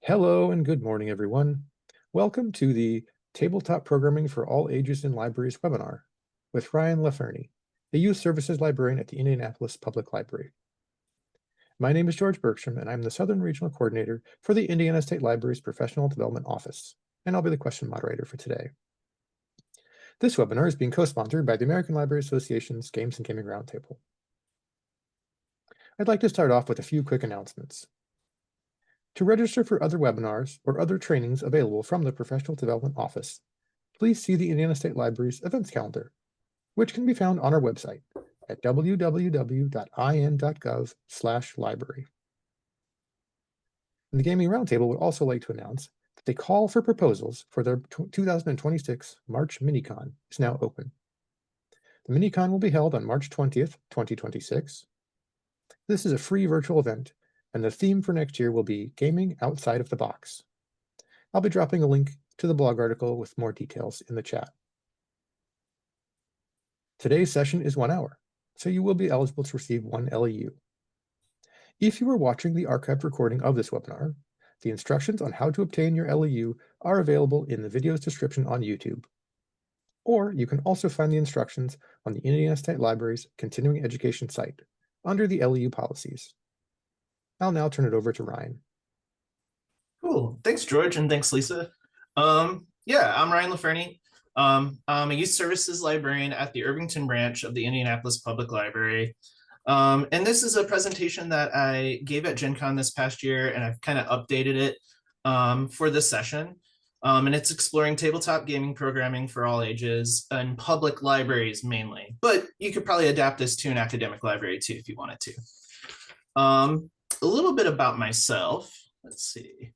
Hello and good morning, everyone. Welcome to the Tabletop Programming for All Ages in Libraries webinar with Ryan LaFerney, a Youth Services Librarian at the Indianapolis Public Library. My name is George Bergstrom, and I'm the Southern Regional Coordinator for the Indiana State Library's Professional Development Office, and I'll be the question moderator for today. This webinar is being co-sponsored by the American Library Association's Games and Gaming Roundtable. I'd like to start off with a few quick announcements. To register for other webinars or other trainings available from the Professional Development Office, please see the Indiana State Library's events calendar, which can be found on our website at www.in.gov/library. The Gaming Roundtable would also like to announce that the call for proposals for their 2026 March MiniCon is now open. The MiniCon will be held on March 20th, 2026. This is a free virtual event, and the theme for next year will be Gaming Outside of the Box. I'll be dropping a link to the blog article with more details in the chat. Today's session is 1 hour, so you will be eligible to receive 1 LEU. If you are watching the archived recording of this webinar, the instructions on how to obtain your LEU are available in the video's description on YouTube. Or you can also find the instructions on the Indiana State Library's Continuing Education site under the LEU policies. I'll now turn it over to Ryan. Cool. Thanks, George, and thanks, Lisa. Yeah, I'm Ryan LaFerney. I'm a youth services librarian at the Irvington branch of the Indianapolis Public Library. And this is a presentation that I gave at Gen Con this past year, and I've kind of updated it for this session. And it's exploring tabletop gaming programming for all ages and public libraries mainly, but you could probably adapt this to an academic library too if you wanted to. A little bit about myself. Let's see.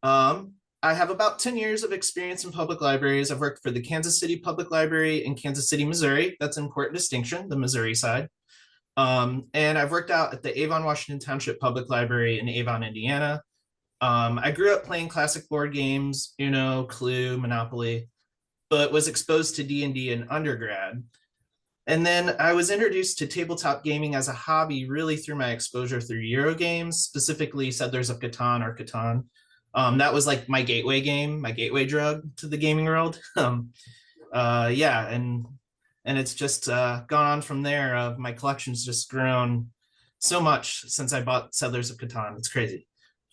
I have about 10 years of experience in public libraries. I've worked for the Kansas City Public Library in Kansas City, Missouri. That's an important distinction, the Missouri side. And I've worked out at the Avon Washington Township Public Library in Avon, Indiana. I grew up playing classic board games, Uno, Clue, Monopoly, but was exposed to D&D in undergrad. And then I was introduced to tabletop gaming as a hobby really through my exposure through Euro games, specifically Settlers of Catan or Catan. That was like my gateway game, my gateway drug to the gaming world. Yeah, and it's just gone on from there. My collection's just grown so much since I bought Settlers of Catan. It's crazy.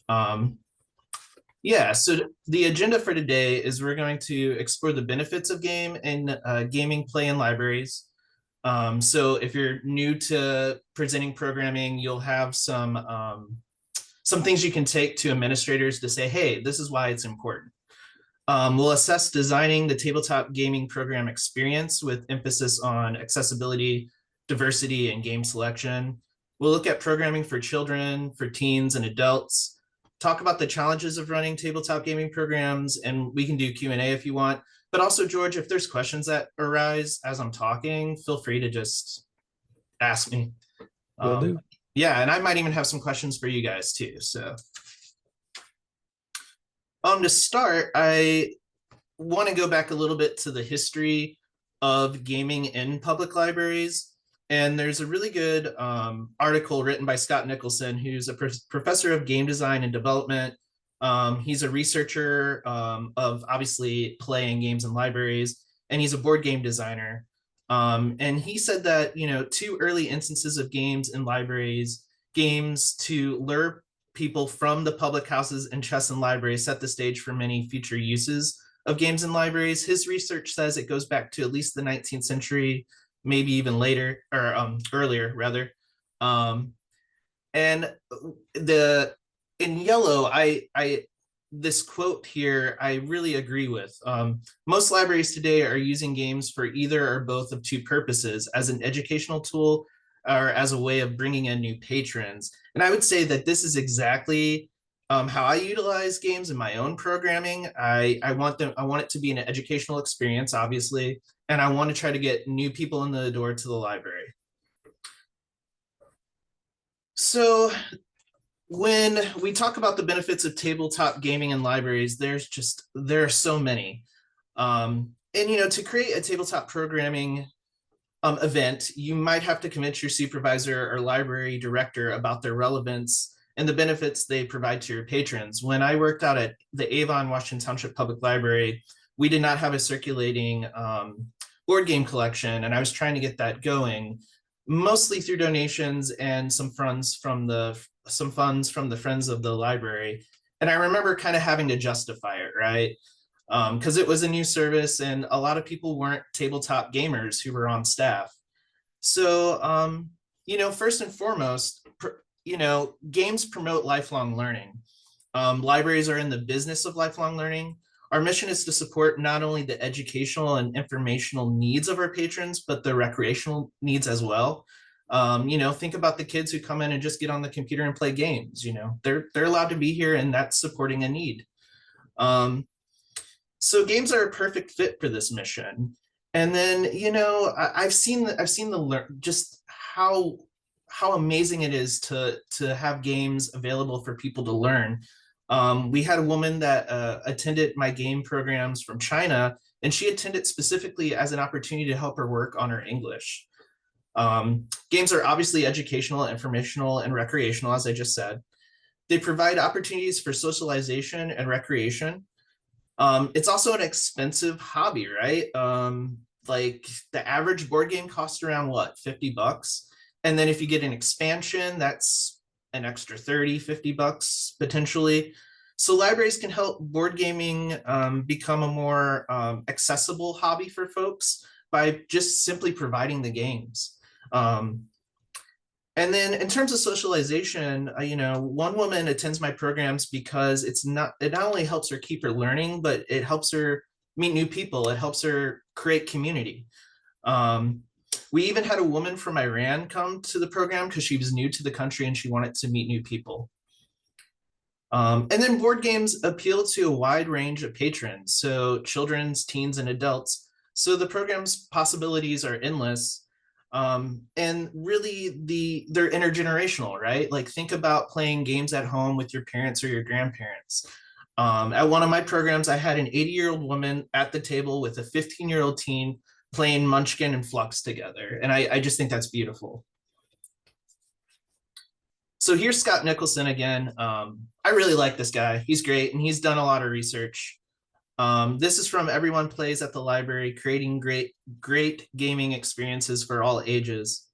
Yeah, so the agenda for today is we're going to explore the benefits of gaming play in libraries. So if you're new to presenting programming, you'll have some things you can take to administrators to say, hey, this is why it's important. We'll assess designing the tabletop gaming program experience with emphasis on accessibility, diversity, and game selection. We'll look at programming for children, for teens and adults, talk about the challenges of running tabletop gaming programs, and we can do Q&A if you want. But also, George, if there's questions that arise as I'm talking, feel free to just ask me. Will do. Yeah, and I might even have some questions for you guys too. So to start, I want to go back a little bit to the history of gaming in public libraries. And there's a really good article written by Scott Nicholson, who's a professor of game design and development. He's a researcher of obviously playing games in libraries, and he's a board game designer. And he said that, two early instances of games in libraries, games to lure people from the public houses and chests in libraries, set the stage for many future uses of games in libraries. His research says it goes back to at least the 19th century, maybe even later, or earlier rather. And in yellow, this quote here, I really agree with. Most libraries today are using games for either or both of two purposes, as an educational tool or as a way of bringing in new patrons. And I would say that this is exactly how I utilize games in my own programming. I want it to be an educational experience, obviously, and I want to try to get new people in the door to the library. So when we talk about the benefits of tabletop gaming in libraries, there are so many. And to create a tabletop programming event, you might have to convince your supervisor or library director about their relevance and the benefits they provide to your patrons. When I worked out at the Avon, Washington Township Public Library, we did not have a circulating board game collection, and I was trying to get that going, mostly through donations and some funds from the Friends of the Library. And I remember kind of having to justify it, right? Because it was a new service and a lot of people weren't tabletop gamers who were on staff. So, first and foremost, games promote lifelong learning. Libraries are in the business of lifelong learning. Our mission is to support not only the educational and informational needs of our patrons, but the recreational needs as well. Think about the kids who come in and just get on the computer and play games. They're allowed to be here, and that's supporting a need. So games are a perfect fit for this mission. And then, I've seen just how amazing it is to have games available for people to learn. We had a woman that attended my game programs from China, and she attended specifically as an opportunity to help her work on her English. Games are obviously educational, informational, and recreational, as I just said. They provide opportunities for socialization and recreation. It's also an expensive hobby, right? Like the average board game costs around what, $50? And then if you get an expansion, that's an extra $30-50 potentially. So libraries can help board gaming become a more accessible hobby for folks by just simply providing the games. And then in terms of socialization, one woman attends my programs because it not only helps her keep her learning, but it helps her meet new people. It helps her create community. We even had a woman from Iran come to the program because she was new to the country and she wanted to meet new people. And then board games appeal to a wide range of patrons, so children's, teens, and adults. So the program's possibilities are endless. And really they're intergenerational, right? Like think about playing games at home with your parents or your grandparents. At one of my programs, I had an 80-year-old woman at the table with a 15-year-old teen playing Munchkin and Flux together. And I just think that's beautiful. So here's Scott Nicholson again. I really like this guy. He's great, and he's done a lot of research. This is from Everyone Plays at the Library, creating great gaming experiences for all ages.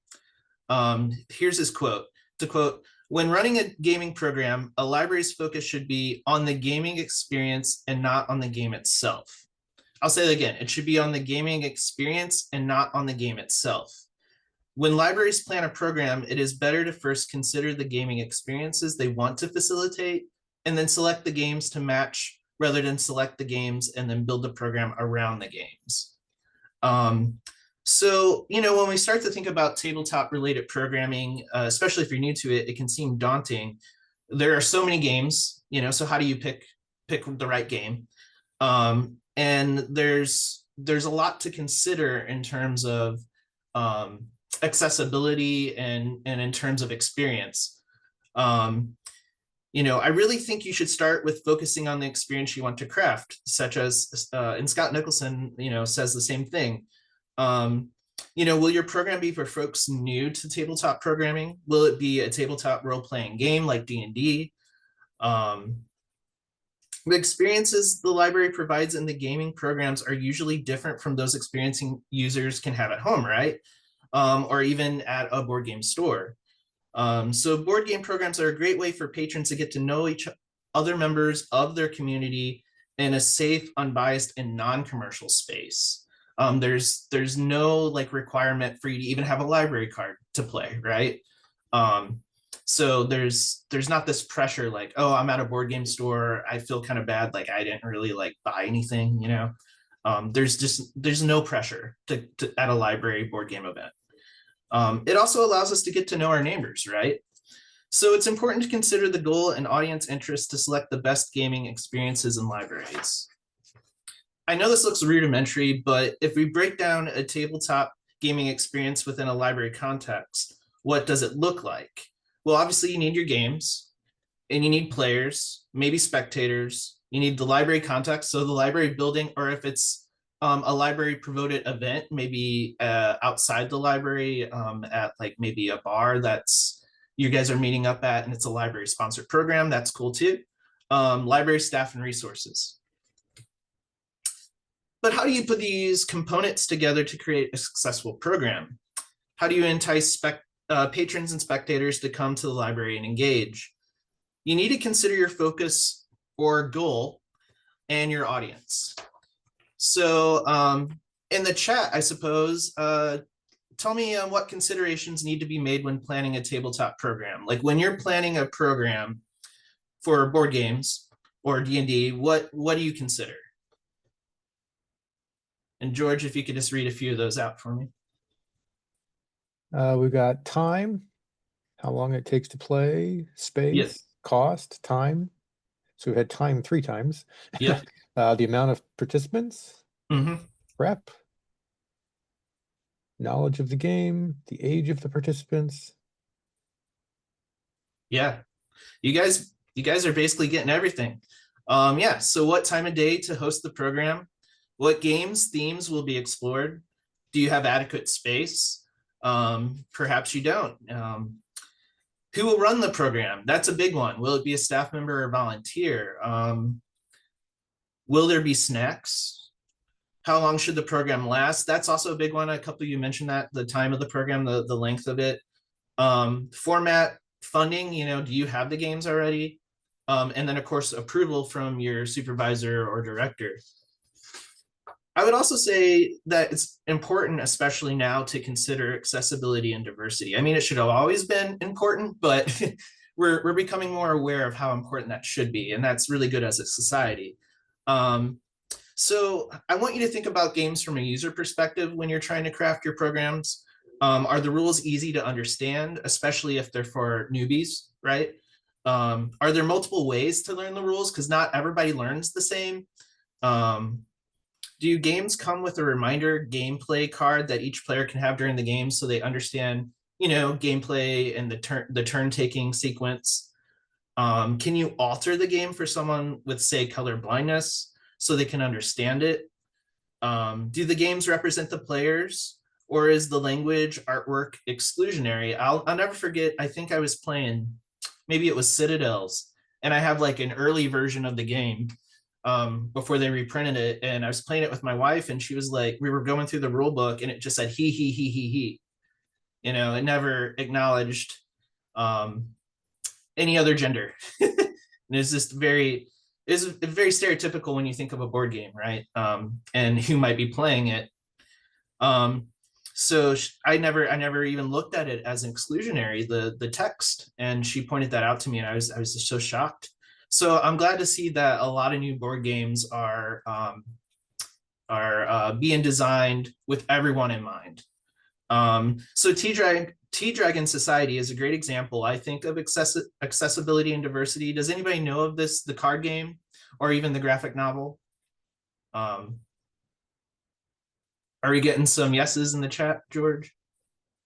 Here's his quote. To quote, "When running a gaming program, a library's focus should be on the gaming experience and not on the game itself." I'll say that again. It should be on the gaming experience and not on the game itself. When libraries plan a program, it is better to first consider the gaming experiences they want to facilitate and then select the games to match rather than select the games and then build the program around the games. So, when we start to think about tabletop related programming, especially if you're new to it, it can seem daunting. There are so many games, so how do you pick the right game? And there's a lot to consider in terms of accessibility and in terms of experience. I really think you should start with focusing on the experience you want to craft, such as, and Scott Nicholson, says the same thing. Will your program be for folks new to tabletop programming? Will it be a tabletop role-playing game like D&D? The experiences the library provides in the gaming programs are usually different from those experiencing users can have at home, right? Or even at a board game store. So board game programs are a great way for patrons to get to know other members of their community in a safe, unbiased, and non-commercial space. There's no requirement for you to even have a library card to play, right? So there's not this pressure like, oh, I'm at a board game store, I feel kind of bad, like I didn't really buy anything, there's no pressure to at a library board game event. It also allows us to get to know our neighbors, right? So it's important to consider the goal and audience interest to select the best gaming experiences in libraries. I know this looks rudimentary, but if we break down a tabletop gaming experience within a library context, what does it look like? Well, obviously you need your games and you need players, maybe spectators. You need the library context, so the library building, or if it's a library promoted event, maybe outside the library at maybe a bar that's you guys are meeting up at, and it's a library sponsored program. That's cool too. Library staff and resources. But how do you put these components together to create a successful program? How do you entice patrons and spectators to come to the library and engage? You need to consider your focus or goal and your audience. So in the chat, I suppose, tell me what considerations need to be made when planning a tabletop program. Like when you're planning a program for board games or D&D, what do you consider? And George, if you could just read a few of those out for me. We've got time, how long it takes to play, space, Yes. cost, time. So we had time 3 times. Yeah. The amount of participants, prep, knowledge of the game, the age of the participants. Yeah. You guys are basically getting everything. Yeah. So what time of day to host the program? What games, themes will be explored? Do you have adequate space? Perhaps you don't. Who will run the program? That's a big one. Will it be a staff member or volunteer? Will there be snacks? How long should the program last? That's also a big one. A couple of you mentioned that, the time of the program, the length of it. Format, funding, do you have the games already? And then of course, approval from your supervisor or director. I would also say that it's important, especially now, to consider accessibility and diversity. I mean, it should have always been important, but we're becoming more aware of how important that should be, and that's really good as a society. So I want you to think about games from a user perspective when you're trying to craft your programs. Are the rules easy to understand, especially if they're for newbies, right? Are there multiple ways to learn the rules? Because not everybody learns the same. Do games come with a reminder gameplay card that each player can have during the game so they understand, gameplay and the turn taking sequence? Can you alter the game for someone with, say, color blindness so they can understand it? Do the games represent the players, or is the language artwork exclusionary? I'll never forget, I think I was playing, maybe it was Citadels, and I have like an early version of the game before they reprinted it, and I was playing it with my wife, and she was like, we were going through the rule book and it just said he. It never acknowledged any other gender. And it's just very stereotypical when you think of a board game, right? And who might be playing it. So I never even looked at it as an exclusionary, the text, and she pointed that out to me, and I was just so shocked. So I'm glad to see that a lot of new board games are being designed with everyone in mind. So T-Dragon Society is a great example, I think, of accessibility and diversity. Does anybody know of this, the card game, or even the graphic novel? Are we getting some yeses in the chat, George?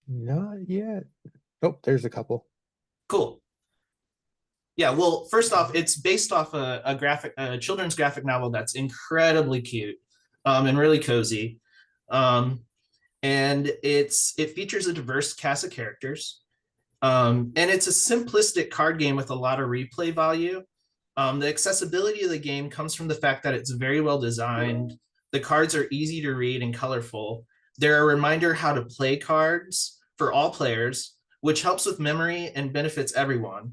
Not yet. Oh, there's a couple. Cool. Yeah, well, first off, it's based off a children's graphic novel that's incredibly cute and really cozy. And it features a diverse cast of characters. And it's a simplistic card game with a lot of replay value. The accessibility of the game comes from the fact that it's very well designed. The cards are easy to read and colorful. They're a reminder how to play cards for all players, which helps with memory and benefits everyone.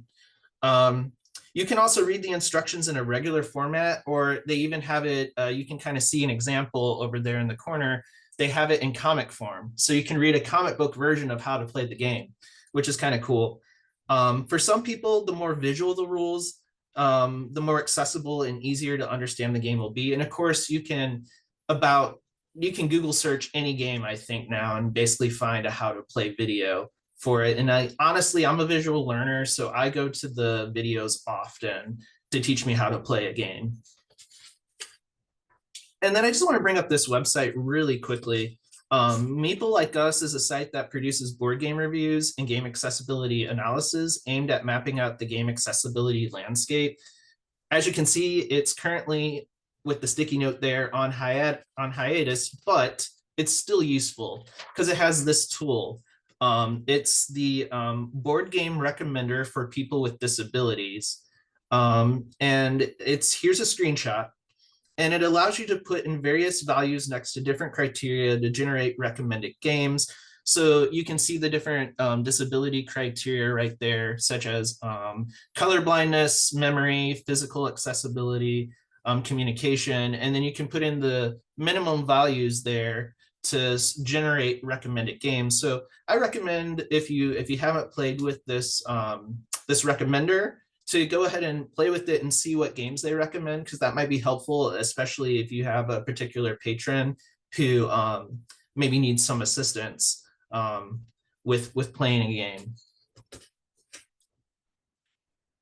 You can also read the instructions in a regular format, or they even have it, you can kind of see an example over there in the corner. They have it in comic form. So you can read a comic book version of how to play the game, which is kind of cool. For some people, the more visual the rules, the more accessible and easier to understand the game will be. And of course, you can Google search any game, I think, now, and basically find a how to play video for it. And I'm a visual learner, so I go to the videos often to teach me how to play a game. And then I just want to bring up this website really quickly. Meeple Like Us is a site that produces board game reviews and game accessibility analysis aimed at mapping out the game accessibility landscape. As you can see, it's currently, with the sticky note there, on hiatus, but it's still useful because it has this tool. It's the board game recommender for people with disabilities. And here's a screenshot, and it allows you to put in various values next to different criteria to generate recommended games. So you can see the different disability criteria right there, such as color blindness, memory, physical accessibility, communication, and then you can put in the minimum values there to generate recommended games. So I recommend, if you haven't played with this this recommender, to go ahead and play with it and see what games they recommend, because that might be helpful, especially if you have a particular patron who maybe needs some assistance with playing a game.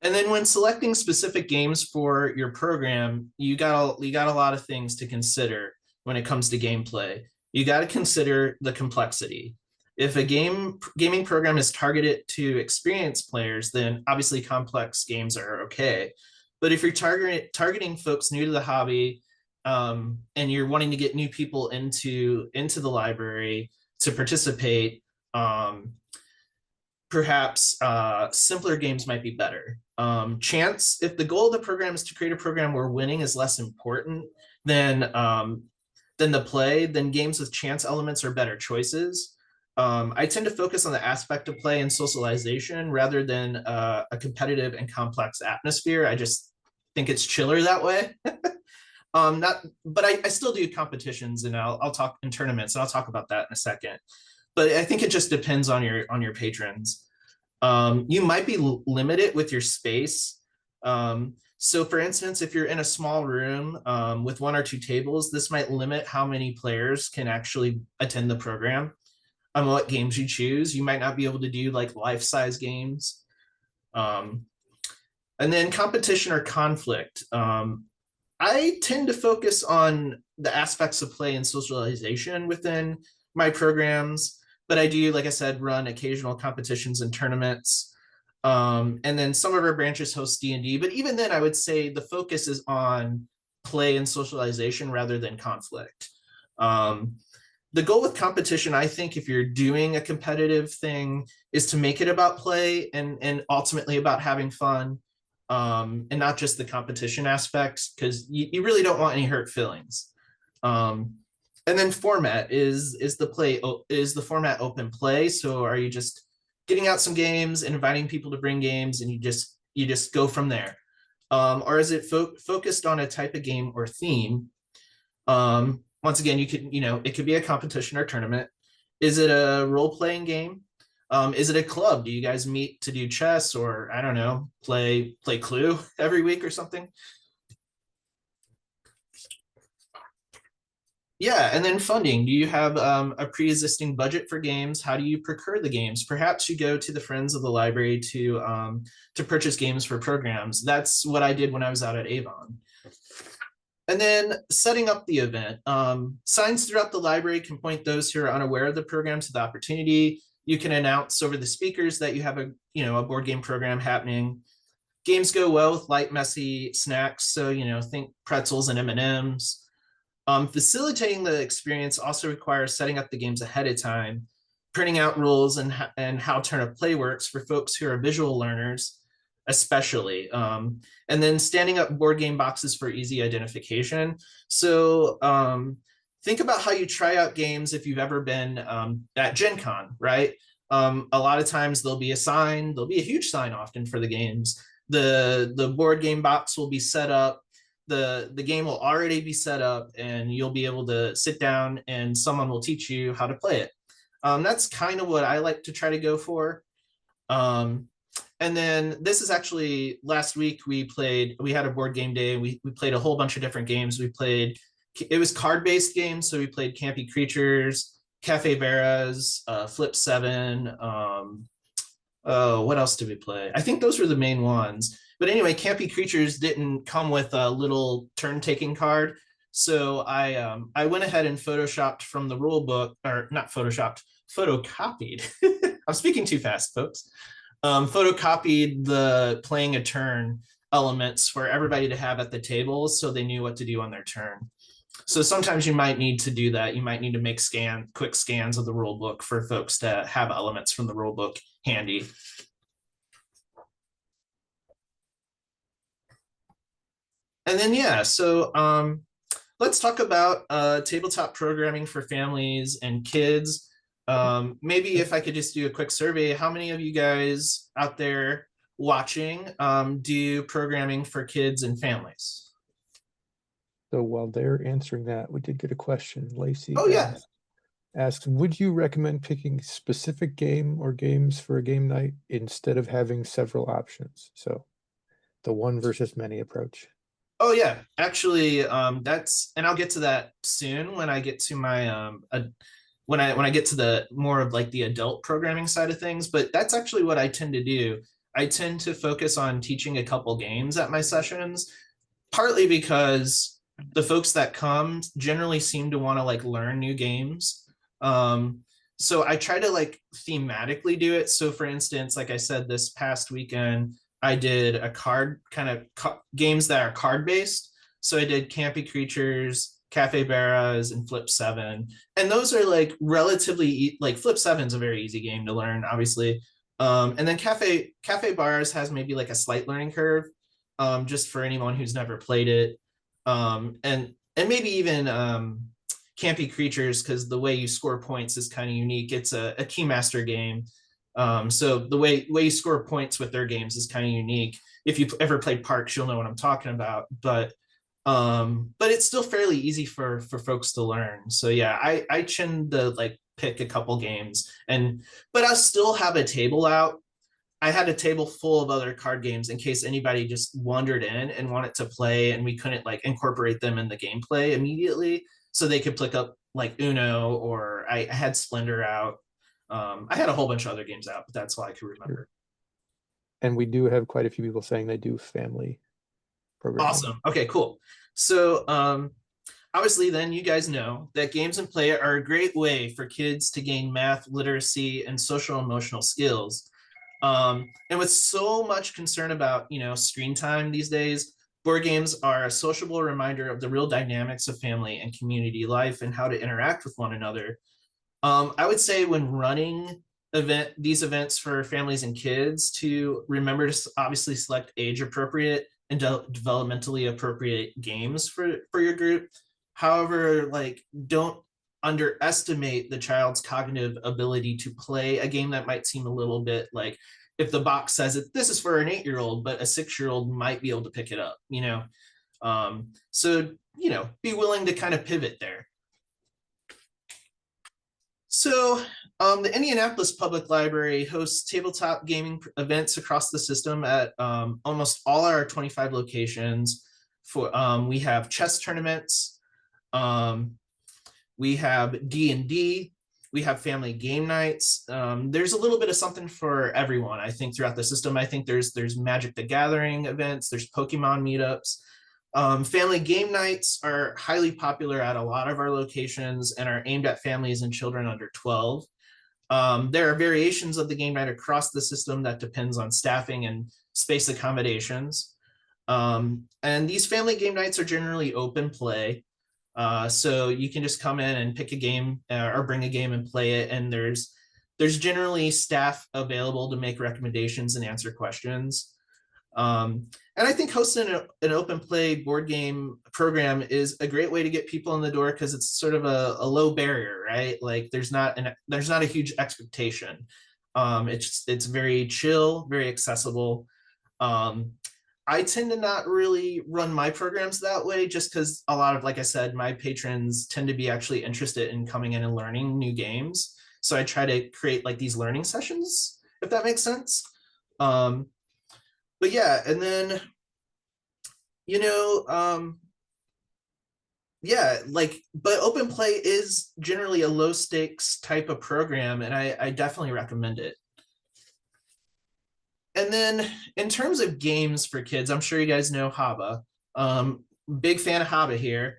And then when selecting specific games for your program, you got a lot of things to consider when it comes to gameplay. You got to consider the complexity. If a gaming program is targeted to experienced players, then obviously complex games are okay. But if you're targeting folks new to the hobby, and you're wanting to get new people into the library to participate, perhaps simpler games might be better. Chance, if the goal of the program is to create a program where winning is less important than the play, then games with chance elements are better choices. I tend to focus on the aspect of play and socialization rather than a competitive and complex atmosphere. I just think it's chiller that way. But I still do competitions, and I'll talk in tournaments, and I'll talk about that in a second. But I think it just depends on your patrons. You might be limited with your space. So for instance, if you're in a small room with 1 or 2 tables, this might limit how many players can actually attend the program. On what games you choose, you might not be able to do like life-size games. And then competition or conflict. I tend to focus on the aspects of play and socialization within my programs, but I do, like I said, run occasional competitions and tournaments. And then some of our branches host D&D, but even then I would say the focus is on play and socialization rather than conflict. The goal with competition, I think, if you're doing a competitive thing, is to make it about play and ultimately about having fun, and not just the competition aspects, because you really don't want any hurt feelings. And then format, is the format open play? So are you just getting out some games and inviting people to bring games, and you just go from there? Or is it focused on a type of game or theme? Once again, it could be a competition or tournament. Is it a role-playing game? Is it a club? Do you guys meet to do chess, or I don't know, play Clue every week or something? Yeah, and then funding. Do you have a pre-existing budget for games? How do you procure the games? Perhaps you go to the Friends of the Library to purchase games for programs. That's what I did when I was out at Avon. And then setting up the event. Signs throughout the library can point those who are unaware of the program to the opportunity. You can announce over the speakers that you have a board game program happening. Games go well with light, messy snacks. So, think pretzels and M&Ms. Facilitating the experience also requires setting up the games ahead of time, printing out rules and how turn of play works for folks who are visual learners, especially, and then standing up board game boxes for easy identification. So think about how you try out games if you've ever been at Gen Con, right? A lot of times there'll be a huge sign often for the games. The board game box will be set up, the game will already be set up, and you'll be able to sit down and someone will teach you how to play it. That's kind of what I like to try to go for. And then this is actually, last week we had a board game day. We played a whole bunch of different games. It was card-based games. So we played Campy Creatures, Cafe Veras, Flip 7. What else did we play? I think those were the main ones. But anyway, Campy Creatures didn't come with a little turn-taking card. So I went ahead and photoshopped from the rule book, or not photoshopped, photocopied. I'm speaking too fast, folks. Photocopied the playing a turn elements for everybody to have at the table, so they knew what to do on their turn. So sometimes you might need to do that. You might need to make quick scans of the rule book for folks to have elements from the rule book handy. And then, yeah, so let's talk about tabletop programming for families and kids. Maybe if I could just do a quick survey, how many of you guys out there watching do programming for kids and families? So while they're answering that, we did get a question. Lacey Oh, yeah. asks, would you recommend picking specific game or games for a game night instead of having several options? So the one versus many approach. Oh yeah, actually, that's, and I'll get to that soon when I get to my when I get to the more of like the adult programming side of things. But that's actually what I tend to do. I tend to focus on teaching a couple games at my sessions, partly because the folks that come generally seem to want to like learn new games. So I try to like thematically do it. So for instance, like I said, this past weekend, I did a card kind of games that are card based. So I did Campy Creatures, Cafe Barras, and Flip 7. And those are like relatively, like Flip 7 is a very easy game to learn, obviously. And then Cafe Barras has maybe like a slight learning curve, just for anyone who's never played it. And maybe even Campy Creatures, because the way you score points is kind of unique. It's a Keymaster game. So the way you score points with their games is kind of unique. If you ever played Parks, you'll know what I'm talking about. But it's still fairly easy for folks to learn. So yeah, I tend to like pick a couple games, but I still have a table out. I had a table full of other card games in case anybody just wandered in and wanted to play, and we couldn't like incorporate them in the gameplay immediately, so they could pick up like Uno, or I had Splendor out. I had a whole bunch of other games out, but that's all I could remember. And we do have quite a few people saying they do family programming. Awesome. Okay, cool. So obviously then you guys know that games and play are a great way for kids to gain math, literacy, and social emotional skills. And with so much concern about, screen time these days, board games are a sociable reminder of the real dynamics of family and community life and how to interact with one another. I would say when running these events for families and kids, to remember to obviously select age appropriate and developmentally appropriate games for your group. However, like, don't underestimate the child's cognitive ability to play a game that might seem a little bit like, if the box says it, this is for an 8-year-old, but a 6-year-old might be able to pick it up, so, be willing to kind of pivot there. So the Indianapolis Public Library hosts tabletop gaming events across the system at almost all our 25 locations. We have chess tournaments, we have D&D, we have family game nights. There's a little bit of something for everyone, I think, throughout the system. I think there's Magic the Gathering events, there's Pokemon meetups. Family game nights are highly popular at a lot of our locations and are aimed at families and children under 12. There are variations of the game night across the system that depends on staffing and space accommodations. And these family game nights are generally open play. So you can just come in and pick a game or bring a game and play it. And there's generally staff available to make recommendations and answer questions. And I think hosting an open play board game program is a great way to get people in the door, because it's sort of a low barrier, right? Like there's not a huge expectation. It's very chill, very accessible. I tend to not really run my programs that way, just because a lot of, like I said, my patrons tend to be actually interested in coming in and learning new games. So I try to create like these learning sessions, if that makes sense. But yeah, and then, but open play is generally a low stakes type of program, and I definitely recommend it. And then in terms of games for kids, I'm sure you guys know Haba. Big fan of Haba here.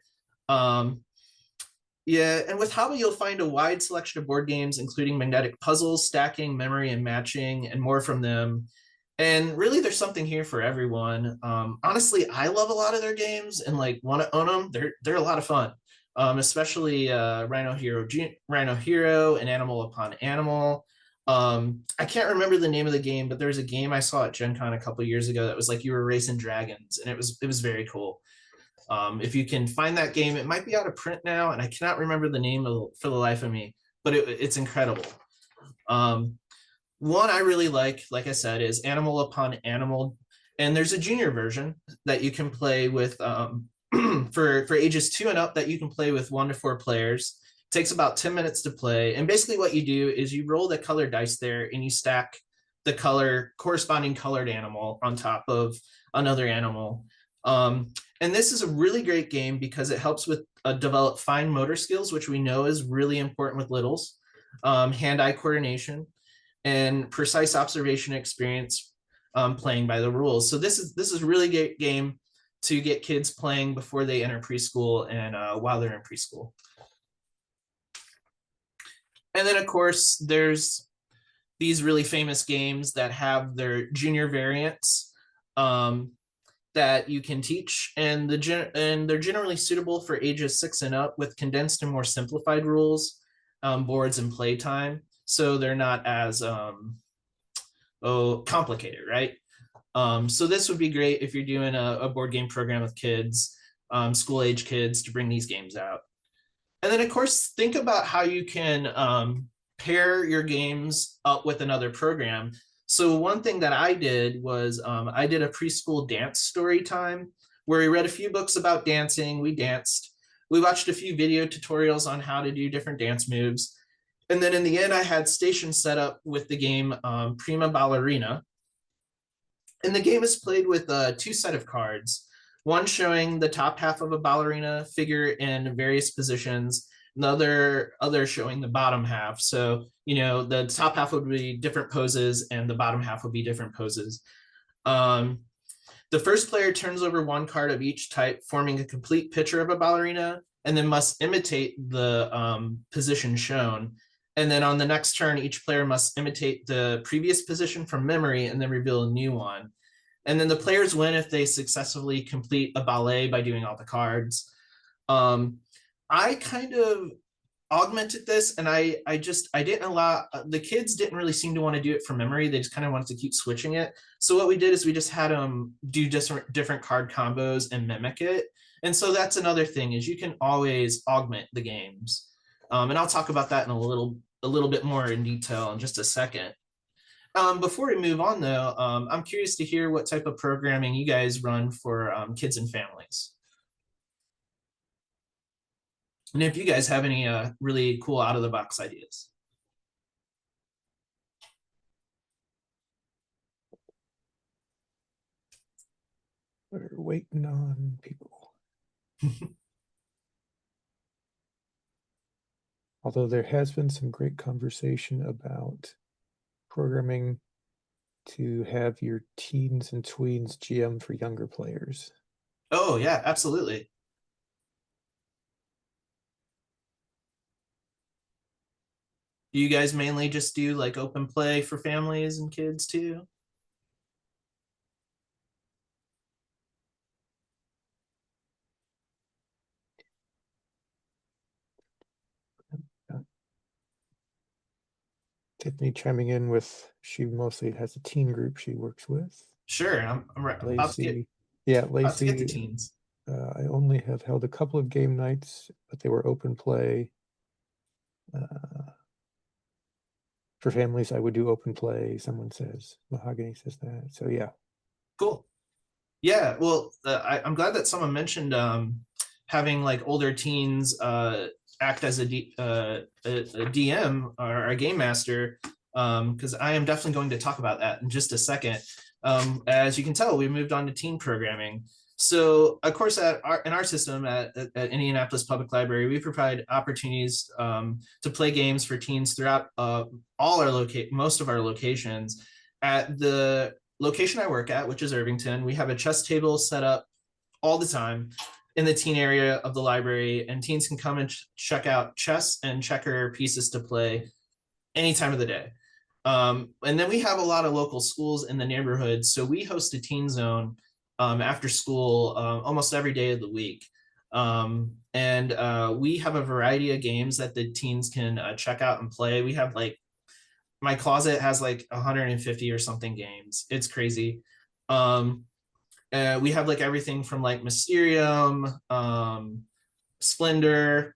Yeah, and with Haba, you'll find a wide selection of board games, including magnetic puzzles, stacking, memory, and matching, and more from them. And really, there's something here for everyone. Honestly, I love a lot of their games and like want to own them. They're a lot of fun. especially Rhino Hero and Animal Upon Animal. I can't remember the name of the game, but there's a game I saw at Gen Con a couple years ago that was like you were racing dragons, and it was very cool. If you can find that game, it might be out of print now, and I cannot remember the name for the life of me, but it's incredible. One I really like I said, is Animal Upon Animal, and there's a junior version that you can play with for ages 2 and up, that you can play with 1 to 4 players. It takes about 10 minutes to play, and basically what you do is you roll the color dice there, and you stack the corresponding colored animal on top of another animal. And this is a really great game because it helps with develop fine motor skills, which we know is really important with littles, hand-eye coordination, and precise observation experience playing by the rules. So this is a really great game to get kids playing before they enter preschool and while they're in preschool. And then of course there's these really famous games that have their junior variants that you can teach, and they're generally suitable for ages 6 and up, with condensed and more simplified rules, boards, and playtime. So they're not as complicated, right? So this would be great if you're doing a board game program with kids, school age kids, to bring these games out. And then of course, think about how you can pair your games up with another program. So one thing that I did was I did a preschool dance story time where we read a few books about dancing. We danced. We watched a few video tutorials on how to do different dance moves. And then in the end, I had stations set up with the game Prima Ballerina. And the game is played with 2 sets of cards, one showing the top half of a ballerina figure in various positions, and the other showing the bottom half. So, you know, the top half would be different poses and the bottom half would be different poses. The first player turns over 1 card of each type, forming a complete picture of a ballerina, and then must imitate the position shown. And then on the next turn, each player must imitate the previous position from memory and then reveal a new one. And then the players win if they successfully complete a ballet by doing all the cards. I kind of augmented this, and I didn't allow, the kids didn't really seem to want to do it from memory. They just kind of wanted to keep switching it. So what we did is we just had them do different card combos and mimic it. And so that's another thing, is you can always augment the games. And I'll talk about that in a little bit more in detail in just a second. Before we move on though, I'm curious to hear what type of programming you guys run for kids and families. And if you guys have any really cool out of the box ideas. We're waiting on people. Although there has been some great conversation about programming to have your teens and tweens GM for younger players. Oh yeah, absolutely. Do you guys mainly just do like open play for families and kids too? Tiffany chiming in with, she mostly has a teen group she works with. Sure, I'm about to get, yeah, about to get the Lacey, teens. I only have held a couple of game nights, but they were open play. For families, I would do open play. Someone says, Mahogany says that. So yeah. Cool. Yeah, well, I'm glad that someone mentioned having like older teens act as a DM or a game master, because I am definitely going to talk about that in just a second. As you can tell, we moved on to teen programming. So of course, in our system at Indianapolis Public Library, we provide opportunities to play games for teens throughout most of our locations. At the location I work at, which is Irvington, we have a chess table set up all the time in the teen area of the library, and teens can come and check out chess and checker pieces to play any time of the day. And then we have a lot of local schools in the neighborhood, so we host a teen zone after school almost every day of the week. And we have a variety of games that the teens can check out and play. We have like, my closet has like 150 or something games. It's crazy. We have like everything from like Mysterium, Splendor,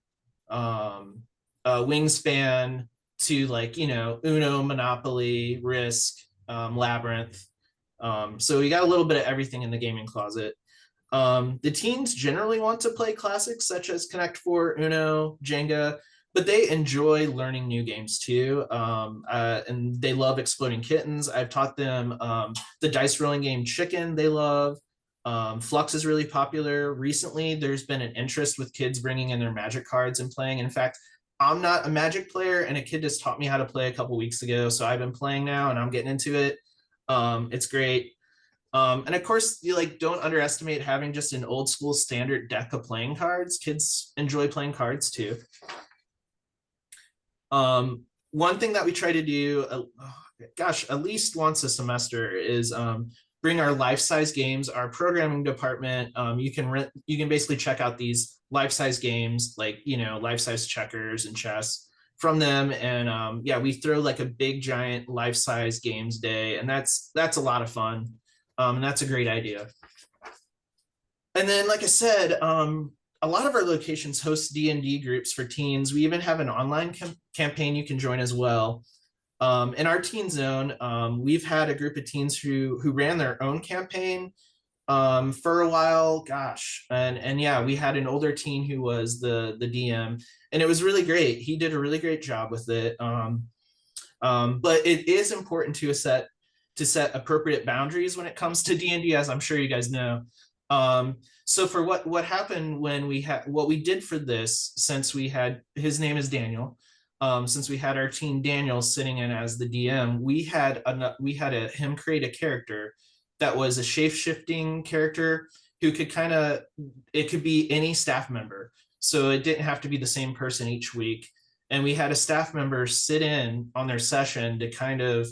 Wingspan, to like, Uno, Monopoly, Risk, Labyrinth. So we got a little bit of everything in the gaming closet. The teens generally want to play classics such as Connect 4, Uno, Jenga, but they enjoy learning new games too. And they love Exploding Kittens. I've taught them the dice rolling game Chicken, they love. Flux is really popular. Recently, there's been an interest with kids bringing in their Magic cards and playing. In fact, I'm not a Magic player, and a kid just taught me how to play a couple weeks ago. So I've been playing now, and I'm getting into it. It's great. And of course, you like don't underestimate having just an old school standard deck of playing cards. Kids enjoy playing cards too. One thing that we try to do, at least once a semester, is bring our life-size games. Our programming department, you can basically check out these life-size games like life-size checkers and chess from them. And yeah, we throw like a big giant life-size games day, and that's a lot of fun. And that's a great idea. And then, like I said, a lot of our locations host D&D groups for teens. We even have an online campaign you can join as well. In our teen zone, we've had a group of teens who ran their own campaign for a while. Gosh, and yeah, we had an older teen who was the DM, and it was really great. He did a really great job with it. But it is important to set appropriate boundaries when it comes to D&D, as I'm sure you guys know. So for what happened when what we did for this, since we had, his name is Daniel, since we had our teen Daniel sitting in as the DM, we had him create a character that was a shape-shifting character who could it could be any staff member. So it didn't have to be the same person each week. And we had a staff member sit in on their session to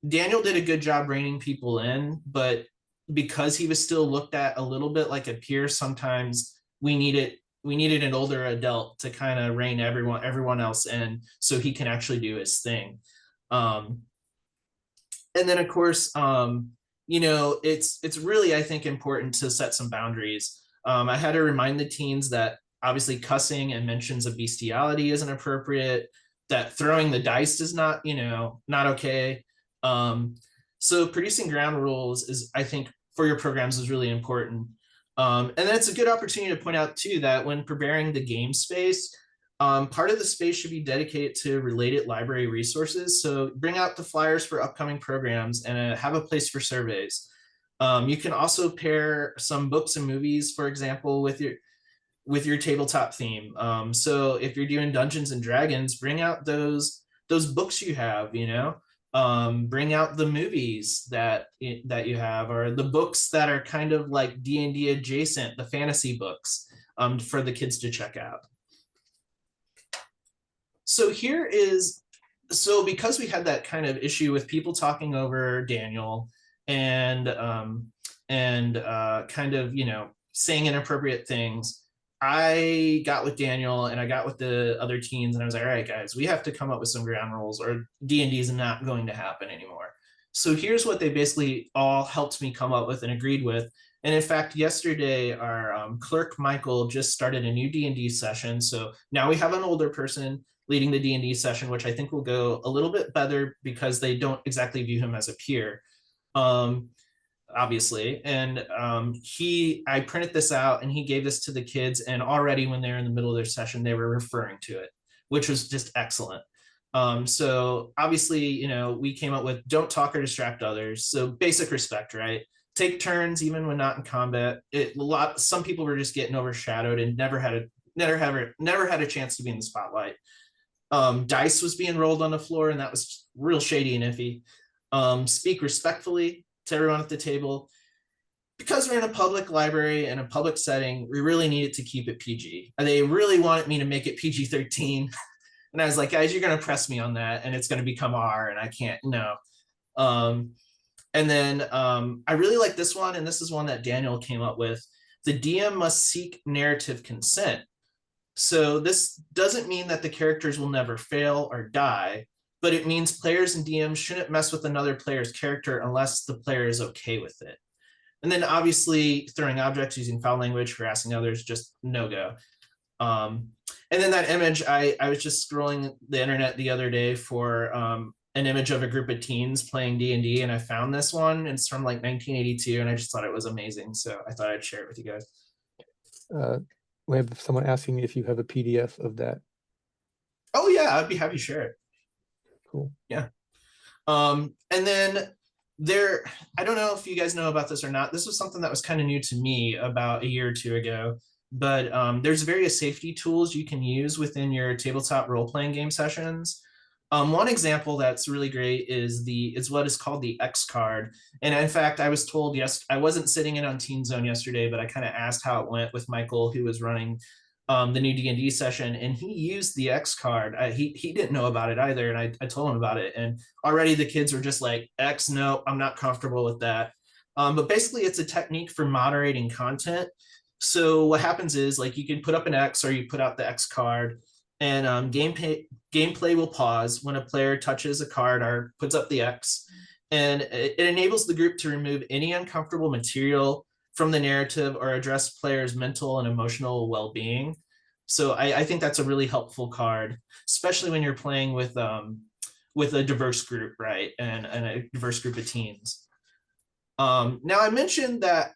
Daniel did a good job reining people in, but because he was still looked at a little bit like a peer, sometimes we needed an older adult to kind of rein everyone else in so he can actually do his thing. And then of course, it's really, I think, important to set some boundaries. I had to remind the teens that obviously cussing and mentions of bestiality isn't appropriate, that throwing the dice is not okay. So producing ground rules is, I think, for your programs is really important. And then it's a good opportunity to point out too that when preparing the game space, part of the space should be dedicated to related library resources. So bring out the flyers for upcoming programs and have a place for surveys. You can also pair some books and movies, for example, with your tabletop theme. So if you're doing Dungeons and Dragons, bring out those books you have, bring out the movies that you have, or the books that are kind of like D&D adjacent, the fantasy books, for the kids to check out. So because we had that kind of issue with people talking over Daniel and kind of, saying inappropriate things, I got with Daniel and I got with the other teens, and I was like, all right, guys, we have to come up with some ground rules or D&D is not going to happen anymore. So here's what they basically all helped me come up with and agreed with. And in fact, yesterday, our clerk, Michael, just started a new D&D session. So now we have an older person leading the D&D session, which I think will go a little bit better because they don't exactly view him as a peer. Obviously. And I printed this out and he gave this to the kids, and already when they're in the middle of their session, they were referring to it, which was just excellent. So obviously, we came up with don't talk or distract others. So basic respect, right? Take turns even when not in combat. Some people were just getting overshadowed and never had a chance to be in the spotlight. Dice was being rolled on the floor, and that was real shady and iffy. Speak respectfully to everyone at the table. Because we're in a public library and a public setting, we really needed to keep it PG. And they really wanted me to make it PG-13. And I was like, guys, you're going to press me on that, and it's going to become R, and I can't, no. And then I really like this one, and this is one that Daniel came up with. the DM must seek narrative consent. So this doesn't mean that the characters will never fail or die, but it means players and DMs shouldn't mess with another player's character unless the player is okay with it. And then obviously throwing objects, using foul language, harassing others, just no go. And then that image, I was just scrolling the internet the other day for an image of a group of teens playing D&D, and I found this one. It's from like 1982, and I just thought it was amazing. So I thought I'd share it with you guys. We have someone asking if you have a PDF of that. Oh yeah, I'd be happy to share it. Cool. Yeah. And then there, I don't know if you guys know about this or not. This was something that was kind of new to me about a year or two ago, but there's various safety tools you can use within your tabletop role-playing game sessions. One example that's really great is what is called the X card. And in fact, I was told, yes, I wasn't sitting in on Teen Zone yesterday, but I kind of asked how it went with Michael, who was running the new D&D session, and he used the X card. He didn't know about it either, and I told him about it, and already the kids were just like, X, no, I'm not comfortable with that. But basically, it's a technique for moderating content. So what happens is, like, you can put up an X or you put out the X card, and gameplay will pause when a player touches a card or puts up the X, and it enables the group to remove any uncomfortable material from the narrative or address players' mental and emotional well-being. So I think that's a really helpful card, especially when you're playing with a diverse group, right? And a diverse group of teens. Now I mentioned that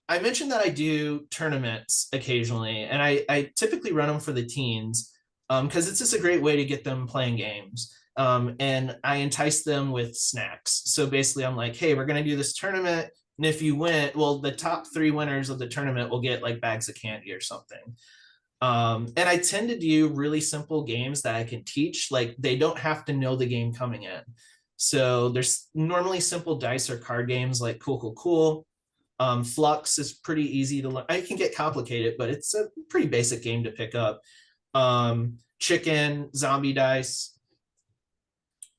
I do tournaments occasionally, and I typically run them for the teens because it's just a great way to get them playing games. And I entice them with snacks. So basically I'm like, hey, we're going to do this tournament. And if you win, well, the top 3 winners of the tournament will get like bags of candy or something. And I tend to do really simple games that I can teach. Like, they don't have to know the game coming in. So there's normally simple dice or card games like Cool. Flux is pretty easy to learn. I can get complicated, but it's a pretty basic game to pick up. Chicken, zombie dice.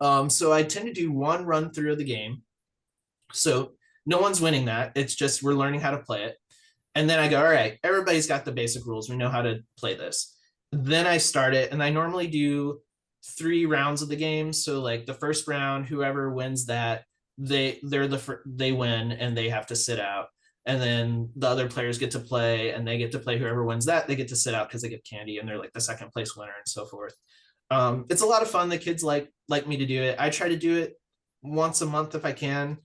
So I tend to do one run through of the game. So no one's winning that. It's just we're learning how to play it. And then I go, all right, everybody's got the basic rules. We know how to play this. Then I start it, and I normally do 3 rounds of the game. So like the first round, whoever wins that, they win and they have to sit out. And then the other players get to play, and they get to play. Whoever wins that, they get to sit out because they get candy, and they're like the second place winner and so forth. It's a lot of fun. The kids like me to do it. I try to do it once a month if I can.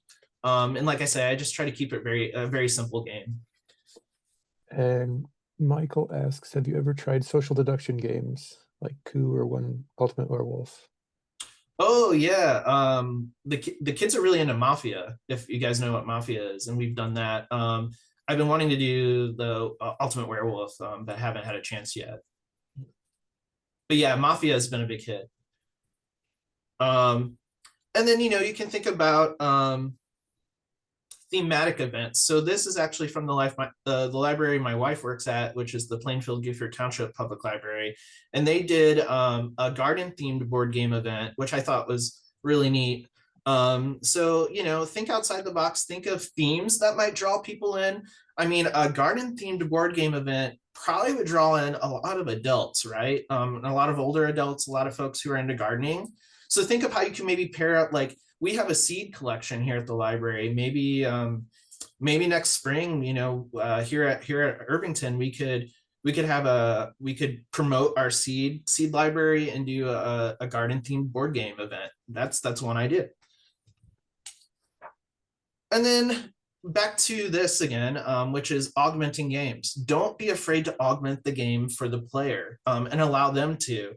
And like I say, I just try to keep it a very simple game. And Michael asks, have you ever tried social deduction games like Coup or One Ultimate Werewolf? Oh yeah, the kids are really into Mafia, if you guys know what Mafia is, and we've done that. I've been wanting to do the Ultimate Werewolf, but haven't had a chance yet. But yeah, Mafia has been a big hit. And then, you can think about thematic events. So this is actually from the library my wife works at, which is the Plainfield Gifford Township Public Library. And they did a garden themed board game event, which I thought was really neat. So, think outside the box, think of themes that might draw people in. I mean, a garden themed board game event probably would draw in a lot of adults, right? A lot of older adults, a lot of folks who are into gardening. So think of how you can maybe pair up, like, we have a seed collection here at the library. Maybe next spring, here at Irvington, we could promote our seed library and do a garden themed board game event. That's one idea. And then back to this again, which is augmenting games. Don't be afraid to augment the game for the player, and allow them to.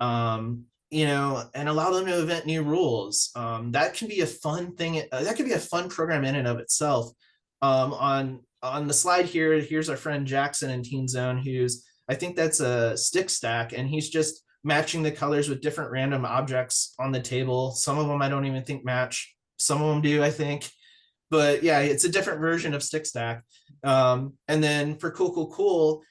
And allow them to invent new rules. That can be a fun thing. That could be a fun program in and of itself. On the slide here, here's our friend Jackson in Teen Zone, I think that's a stick stack, and he's just matching the colors with different random objects on the table. Some of them I don't even think match. Some of them do, I think. But yeah, it's a different version of stick stack. And then for Cool,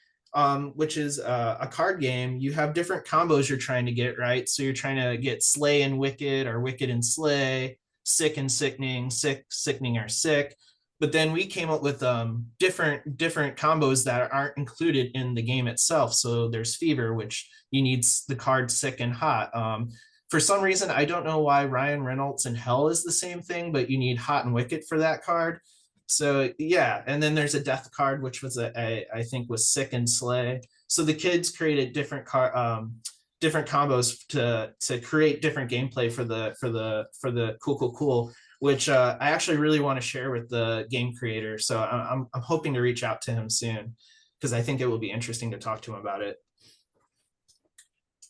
which is a card game, you have different combos you're trying to get, right? So you're trying to get Slay and Wicked, or Wicked and Slay, Sick and Sickening, Sick, Sickening, or Sick. but then we came up with different combos that aren't included in the game itself. So there's fever, which you need the card sick and hot. For some reason, I don't know why Ryan Reynolds and Hell is the same thing, but you need hot and wicked for that card. So yeah, and then there's a death card, which was I think was sick and slay. So the kids created different different combos to create different gameplay for the cool, which I actually really want to share with the game creator. So I'm hoping to reach out to him soon, because I think it will be interesting to talk to him about it.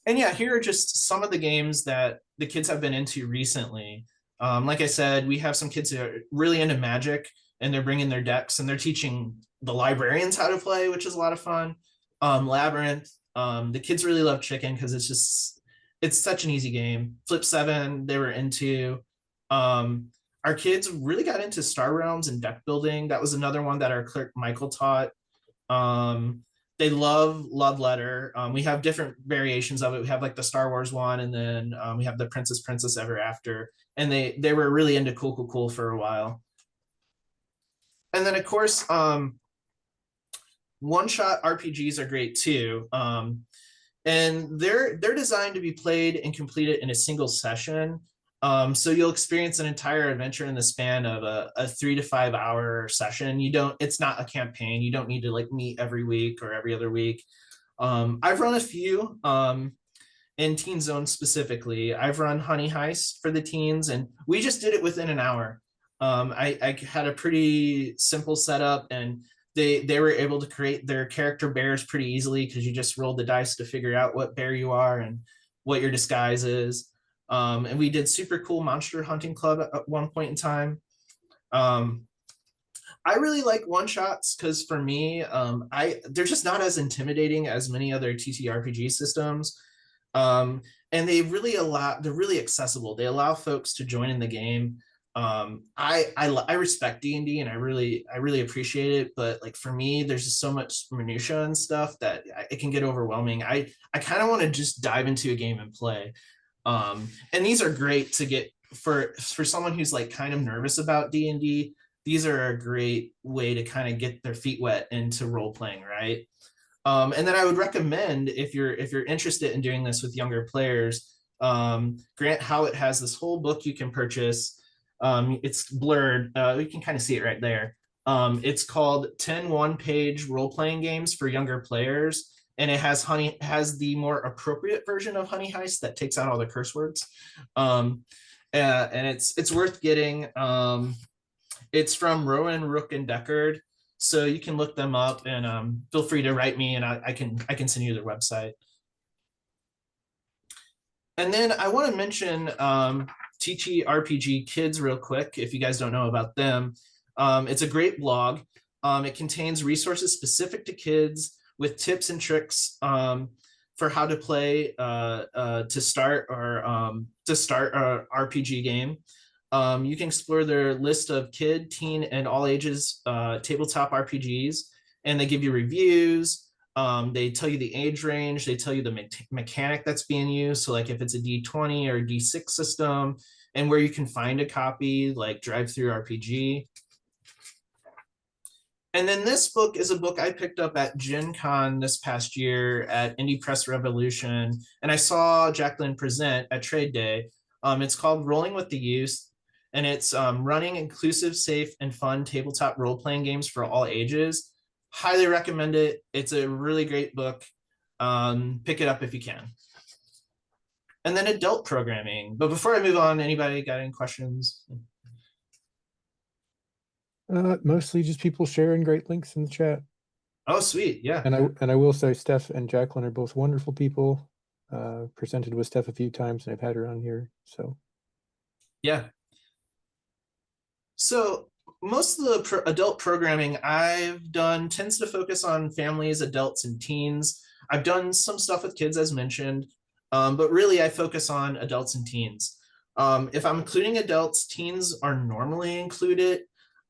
And yeah, here are just some of the games that the kids have been into recently. Like I said, we have some kids who are really into Magic, and they're bringing their decks, and they're teaching the librarians how to play, which is a lot of fun. Labyrinth, the kids really love Chicken because it's such an easy game. Flip 7, they were into. Our kids really got into Star Realms and deck building. That was another one that our clerk Michael taught. They love Love Letter. We have different variations of it. We have like the Star Wars one, and then we have the Princess Ever After. And they were really into cool for a while. And then of course, one-shot RPGs are great too. And they're designed to be played and completed in a single session. So you'll experience an entire adventure in the span of a 3 to 5 hour session. It's not a campaign. You don't need to like meet every week or every other week. I've run a few in Teen Zone specifically. I've run Honey Heist for the teens, and we just did it within an hour. I had a pretty simple setup, and they were able to create their character bears pretty easily, because you just roll the dice to figure out what bear you are and what your disguise is. And we did super cool monster hunting club at one point in time. I really like one shots because for me, they're just not as intimidating as many other TTRPG systems. And they're really accessible. They allow folks to join in the game. I respect D&D, and I really appreciate it, but like for me, there's just so much minutia and stuff that it can get overwhelming. I kind of want to just dive into a game and play. And these are great to get for someone who's like kind of nervous about D&D. These are a great way to kind of get their feet wet into role playing, right? And then I would recommend, if you're interested in doing this with younger players, Grant Howitt has this whole book you can purchase. It's blurred. You can kind of see it right there. It's called 10 one-page role-playing games for younger players. And it has the more appropriate version of Honey Heist that takes out all the curse words. And it's worth getting. It's from Rowan, Rook, and Deckard. So you can look them up, and feel free to write me, and I can send you their website. And then I want to mention TTRPG Kids real quick, if you guys don't know about them. It's a great blog. It contains resources specific to kids with tips and tricks for how to play to start an RPG game. You can explore their list of kid, teen, and all ages tabletop RPGs, and they give you reviews. They tell you the age range. They tell you the mechanic that's being used. So like if it's a D20 or a D6 system, and where you can find a copy, like Drive Through RPG. And then this book is a book I picked up at Gen Con this past year at Indie Press Revolution, and I saw Jacqueline present at Trade Day. It's called Rolling with the Youth, and it's running inclusive, safe, and fun tabletop role-playing games for all ages. Highly recommend it. It's a really great book. Pick it up if you can. And then adult programming. But before I move on, anybody got any questions? Mostly just people sharing great links in the chat. Oh, sweet. Yeah. And I will say Steph and Jacqueline are both wonderful people. Presented with Steph a few times, and I've had her on here. So yeah. So most of the adult programming I've done tends to focus on families, adults, and teens. I've done some stuff with kids, as mentioned, but really I focus on adults and teens. If I'm including adults, teens are normally included,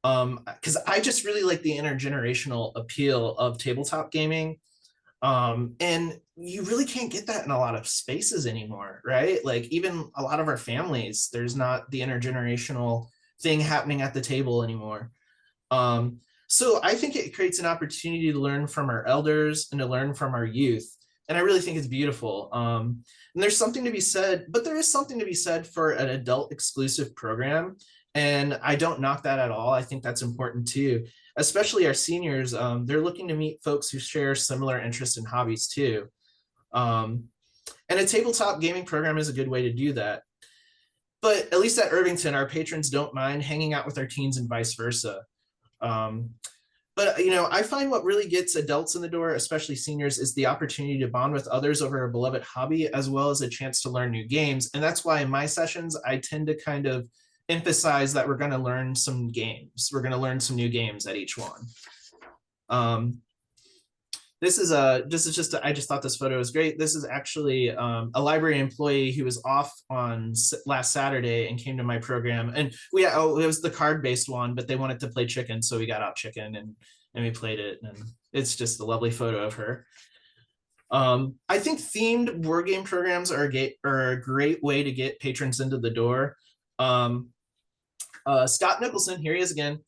because I just really like the intergenerational appeal of tabletop gaming. And you really can't get that in a lot of spaces anymore, right? Like even a lot of our families, there's not the intergenerational thing happening at the table anymore. So I think it creates an opportunity to learn from our elders and to learn from our youth. And I really think it's beautiful. And there's something to be said, but there is something to be said for an adult exclusive program. And I don't knock that at all. I think that's important too, especially our seniors. They're looking to meet folks who share similar interests and hobbies too. And a tabletop gaming program is a good way to do that. But at least at Irvington, our patrons don't mind hanging out with our teens and vice versa. But I find what really gets adults in the door, especially seniors, is the opportunity to bond with others over a beloved hobby, as well as a chance to learn new games. And that's why in my sessions, I tend to kind of emphasize that we're going to learn some games. We're going to learn some new games at each one. I just thought this photo was great. This is actually a library employee who was off on last Saturday and came to my program. And it was the card-based one, but they wanted to play chicken, so we got out chicken and we played it. And it's just a lovely photo of her. I think themed board game programs are a great way to get patrons into the door. Scott Nicholson, here he is again.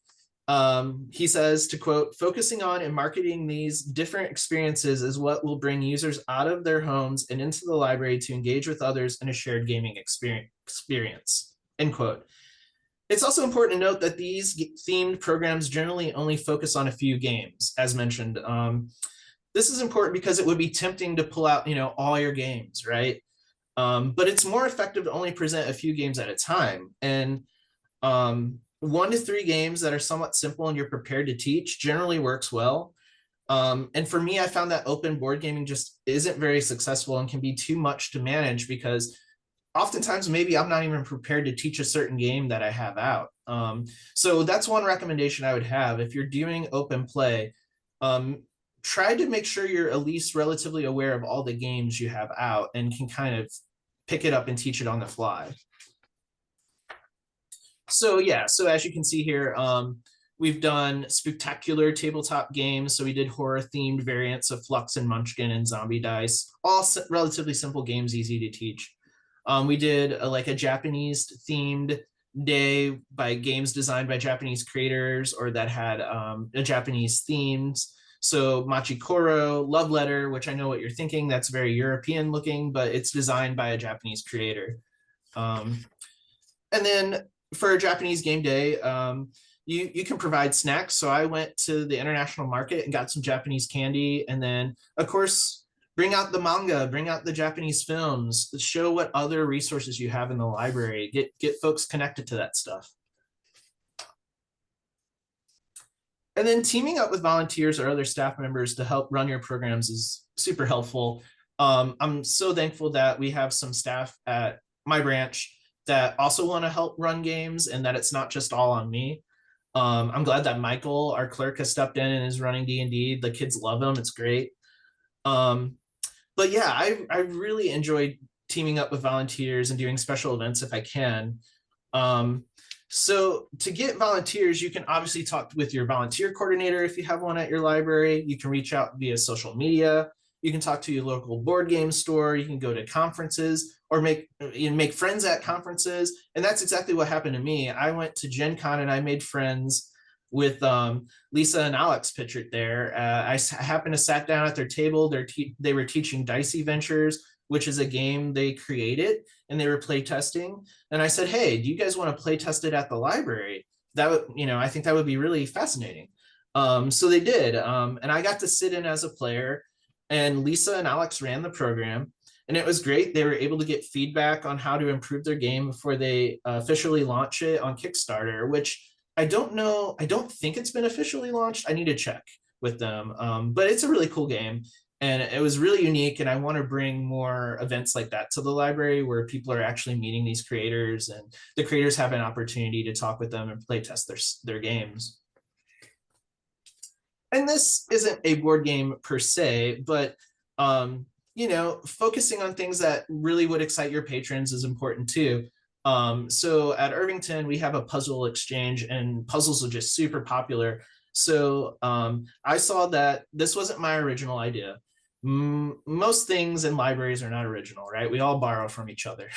He says, to quote, "Focusing on and marketing these different experiences is what will bring users out of their homes and into the library to engage with others in a shared gaming experience," end quote. It's also important to note that these themed programs generally only focus on a few games, as mentioned. This is important because it would be tempting to pull out, all your games, right? But it's more effective to only present a few games at a time. And 1 to 3 games that are somewhat simple and you're prepared to teach generally works well. And for me, I found that open board gaming just isn't very successful and can be too much to manage because oftentimes maybe I'm not even prepared to teach a certain game that I have out. So that's one recommendation I would have. If you're doing open play, try to make sure you're at least relatively aware of all the games you have out and can kind of pick it up and teach it on the fly. So as you can see here, we've done spectacular tabletop games. So we did horror themed variants of Flux and Munchkin and Zombie Dice, all relatively simple games, easy to teach. We did a Japanese themed day by games designed by Japanese creators or that had a Japanese themes. So Machikoro, Love Letter, which I know what you're thinking, that's very European looking, but it's designed by a Japanese creator. And then for a Japanese game day, you can provide snacks. So I went to the international market and got some Japanese candy. And then, of course, bring out the manga, bring out the Japanese films, show what other resources you have in the library, get folks connected to that stuff. And then teaming up with volunteers or other staff members to help run your programs is super helpful. I'm so thankful that we have some staff at my branch that also want to help run games and that it's not just all on me. I'm glad that Michael, our clerk, has stepped in and is running D&D. The kids love him. It's great. But yeah, I really enjoyed teaming up with volunteers and doing special events if I can. So to get volunteers, you can obviously talk with your volunteer coordinator if you have one at your library. You can reach out via social media. You can talk to your local board game store. You can go to conferences or make friends at conferences. And that's exactly what happened to me. I went to Gen Con and I made friends with Lisa and Alex pictured there. I happened to sat down at their table. They were teaching Dicey Ventures, which is a game they created, and they were play testing. And I said, "Hey, do you guys want to play test it at the library? That would, I think that would be really fascinating." So they did, and I got to sit in as a player. And Lisa and Alex ran the program, and it was great. They were able to get feedback on how to improve their game before they officially launch it on Kickstarter, which I don't know. I don't think it's been officially launched. I need to check with them, but it's a really cool game. And it was really unique. And I want to bring more events like that to the library where people are actually meeting these creators and the creators have an opportunity to talk with them and play test their games. And this isn't a board game per se, but focusing on things that really would excite your patrons is important too. So at Irvington, we have a puzzle exchange and puzzles are just super popular. So I saw that this wasn't my original idea. most things in libraries are not original, right? We all borrow from each other.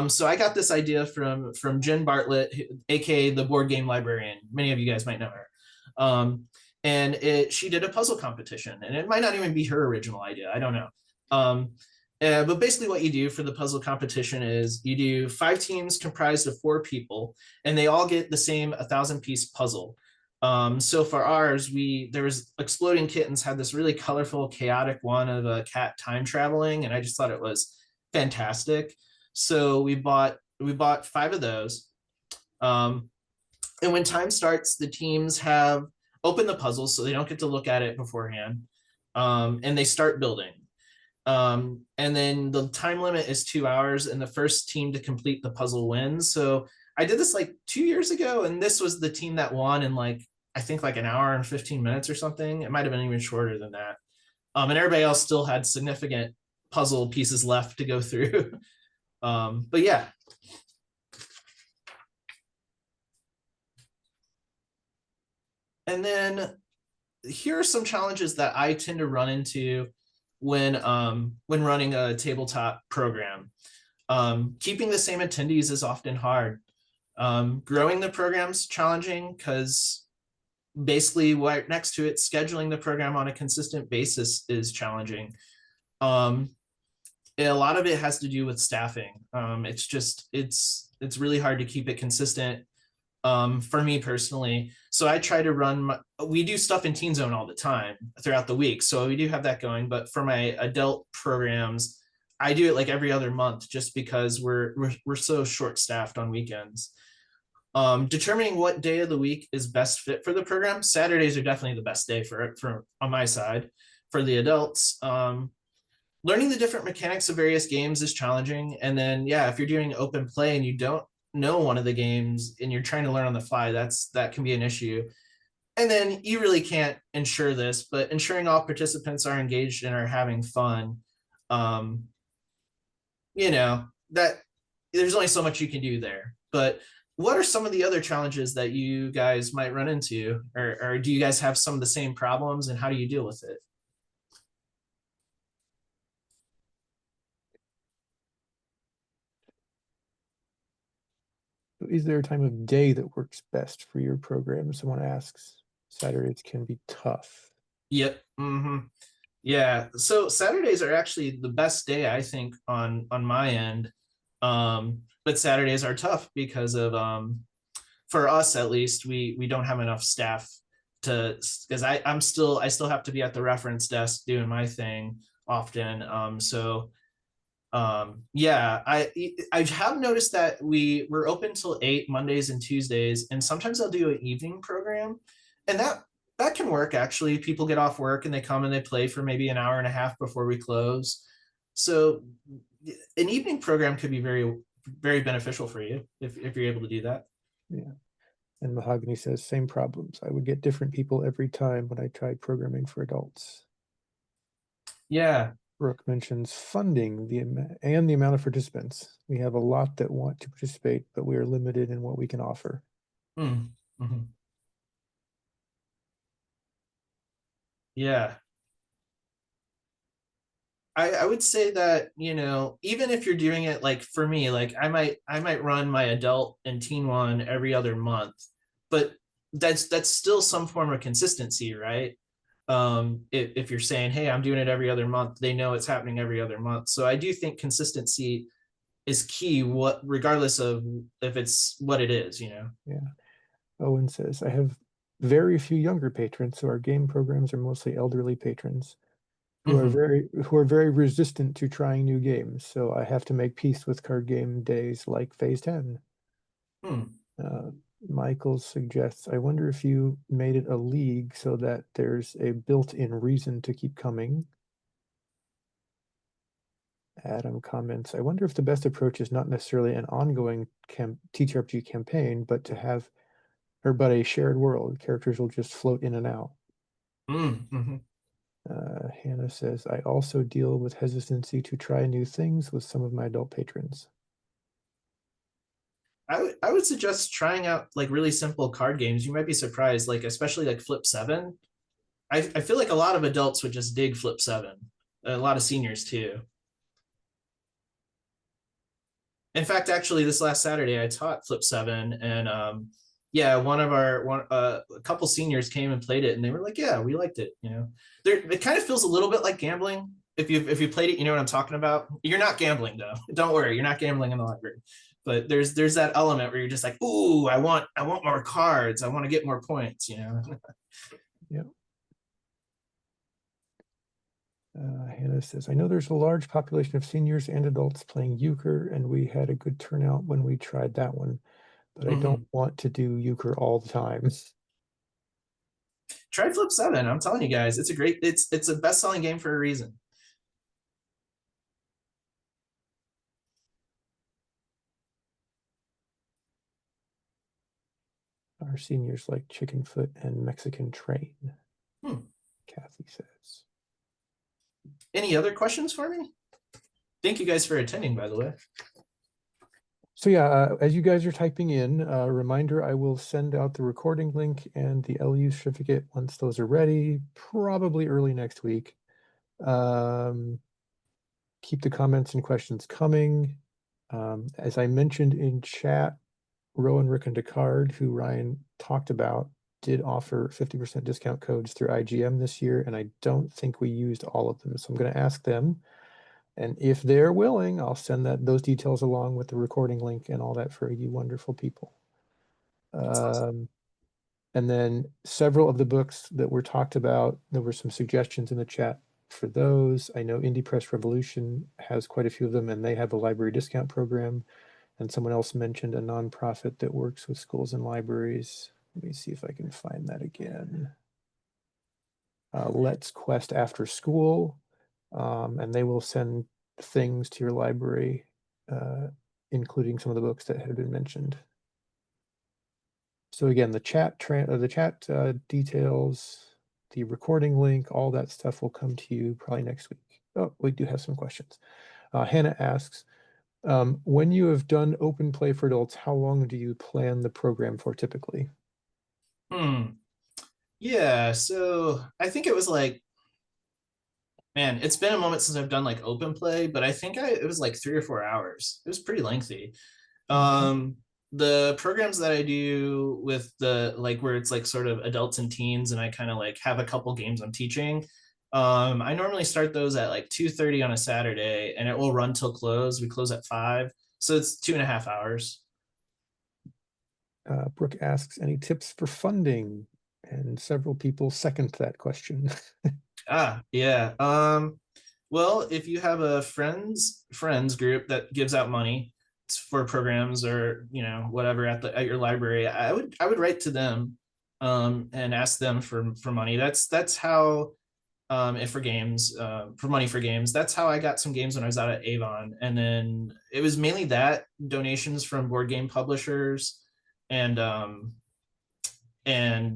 So I got this idea from Jen Bartlett, aka the board game librarian. Many of you guys might know her. And she did a puzzle competition, and it might not even be her original idea. I don't know. But basically what you do for the puzzle competition is you do 5 teams comprised of 4 people, and they all get the same 1,000-piece puzzle. So for ours, there was Exploding Kittens had this really colorful, chaotic one of a cat time traveling, and I just thought it was fantastic. So we bought 5 of those. And when time starts, the teams have opened the puzzles, so they don't get to look at it beforehand, and they start building. And then the time limit is 2 hours, and the first team to complete the puzzle wins. So I did this like 2 years ago, and this was the team that won in I think like an hour and 15 minutes or something. It might have been even shorter than that. And everybody else still had significant puzzle pieces left to go through. But yeah. And then here are some challenges that I tend to run into when running a tabletop program. Keeping the same attendees is often hard. Growing the program's challenging because basically right next to it, scheduling the program on a consistent basis is challenging. A lot of it has to do with staffing. It's really hard to keep it consistent for me personally. So I try to we do stuff in Teen Zone all the time throughout the week. So we do have that going, but for my adult programs, I do it like every other month just because we're so short staffed on weekends. Determining what day of the week is best fit for the program. Saturdays are definitely the best day for on my side. For the adults, learning the different mechanics of various games is challenging. And then, yeah, if you're doing open play and you don't know one of the games and you're trying to learn on the fly, that can be an issue. And then you really can't ensure this, but ensuring all participants are engaged and are having fun. That there's only so much you can do there. But what are some of the other challenges that you guys might run into, or do you guys have some of the same problems, and how do you deal with it? Is there a time of day that works best for your program? Someone asks. Saturdays can be tough. Yep. Mm-hmm. Yeah. So Saturdays are actually the best day, I think, on my end. But Saturdays are tough because of for us at least, we don't have enough staff because I still have to be at the reference desk doing my thing often. Yeah, I have noticed that we're open till 8 Mondays and Tuesdays, and sometimes I'll do an evening program, and that can work actually. People get off work and they come and they play for maybe an hour and a half before we close. So an evening program could be very, very beneficial for you if you're able to do that. Yeah. And Mahogany says, same problems. I would get different people every time when I tried programming for adults. Yeah. Brooke mentions funding and the amount of participants. We have a lot that want to participate, but we are limited in what we can offer. Mm-hmm. Yeah. I would say that, even if you're doing it like for me, like I might run my adult and teen one every other month, but that's still some form of consistency, right? If you're saying, hey, I'm doing it every other month, they know it's happening every other month. So I do think consistency is key, regardless of if it's what it is. Yeah. Owen says, I have very few younger patrons, so our game programs are mostly elderly patrons who are very resistant to trying new games. So I have to make peace with card game days like Phase 10. Michael suggests, I wonder if you made it a league so that there's a built-in reason to keep coming. Adam comments, I wonder if the best approach is not necessarily an ongoing TTRPG campaign, but to have a shared world. Characters will just float in and out. Hannah says, I also deal with hesitancy to try new things with some of my adult patrons. I would suggest trying out like really simple card games. You might be surprised, like especially like Flip 7. I feel like a lot of adults would just dig Flip 7. A lot of seniors too. In fact, actually, this last Saturday I taught Flip 7, and yeah, a couple seniors came and played it, and they were like, "Yeah, we liked it." It kind of feels a little bit like gambling. If you played it, you know what I'm talking about. You're not gambling though. Don't worry, you're not gambling in the library. But there's that element where you're just like, "Ooh, I want more cards. I want to get more points." Yeah. Hannah says, I know there's a large population of seniors and adults playing euchre, and we had a good turnout when we tried that one, but I don't want to do euchre all the time. Try Flip 7. I'm telling you guys, it's a best-selling game for a reason. Our seniors like chicken foot and Mexican train, Kathy says. Any other questions for me? Thank you guys for attending, by the way. So yeah, as you guys are typing in, a reminder, I will send out the recording link and the LU certificate once those are ready, probably early next week. Keep the comments and questions coming. As I mentioned in chat, Rowan, Rick, and Descartes, who Ryan talked about, did offer 50% discount codes through IGM this year, and I don't think we used all of them. So I'm going to ask them, and if they're willing, I'll send those details along with the recording link and all that for you wonderful people. Awesome. And then several of the books that were talked about, there were some suggestions in the chat for those. I know Indie Press Revolution has quite a few of them, and they have a library discount program. And someone else mentioned a nonprofit that works with schools and libraries. Let me see if I can find that again. Let's Quest After School, and they will send things to your library, including some of the books that have been mentioned. So again, the chat details, the recording link, all that stuff will come to you probably next week. Oh, we do have some questions. Hannah asks, when you have done open play for adults, how long do you plan the program for typically? Yeah, so I think it was like, man, it's been a moment since I've done like open play, but I think it was like 3 or 4 hours. It was pretty lengthy. The programs that I do with the like where it's like sort of adults and teens, and I kind of like have a couple games I'm teaching. I normally start those at like 2:30 on a Saturday, and it will run till close. We close at 5, so it's 2.5 hours. Brooke asks, any tips for funding? And several people second that question. Yeah. Well, if you have a friends group that gives out money for programs or whatever at your library, I would write to them and ask them for money. That's how if for games for money for games. That's how I got some games when I was out at Avon, and then it was mainly that donations from board game publishers and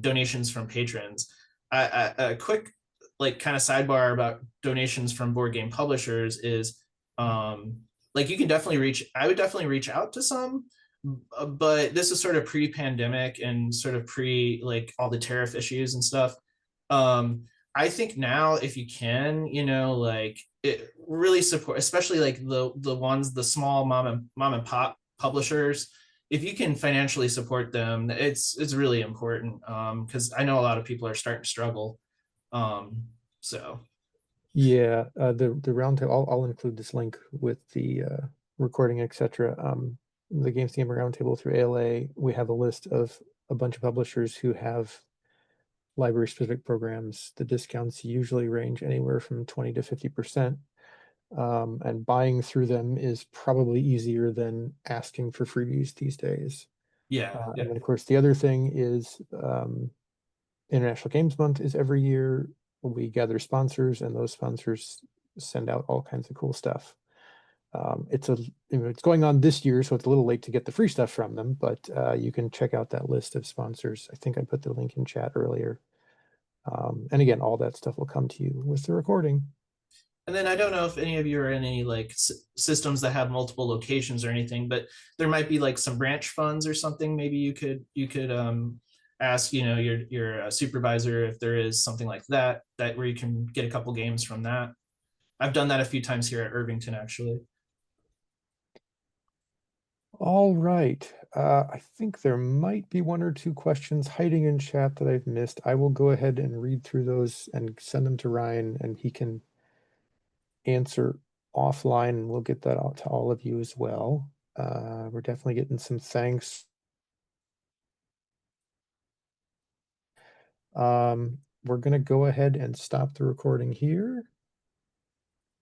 donations from patrons. A quick like kind of sidebar about donations from board game publishers is like you can definitely I would definitely reach out to some, but this is sort of pre-pandemic and sort of pre like all the tariff issues and stuff. I think now if you can, like it really support, especially like the small mom and pop publishers. If you can financially support them, it's really important because I know a lot of people are starting to struggle. So yeah, the roundtable. I'll include this link with the recording, etc. The Games Game Roundtable through ALA. We have a list of a bunch of publishers who have library specific programs. The discounts usually range anywhere from 20 to 50%. And buying through them is probably easier than asking for freebies these days. yeah. And then of course the other thing is International Games Month is every year. We gather sponsors, and those sponsors send out all kinds of cool stuff. It's going on this year, so it's a little late to get the free stuff from them, but you can check out that list of sponsors. I think I put the link in chat earlier. And again, all that stuff will come to you with the recording. And then I don't know if any of you are in any like systems that have multiple locations or anything, but there might be like some branch funds or something. Maybe you could ask, your supervisor if there is something like that where you can get a couple games from that. I've done that a few times here at Irvington, actually. All right. I think there might be one or two questions hiding in chat that I've missed. I will go ahead and read through those and send them to Ryan, and he can answer offline, and we'll get that out to all of you as well. We're definitely getting some thanks. We're going to go ahead and stop the recording here.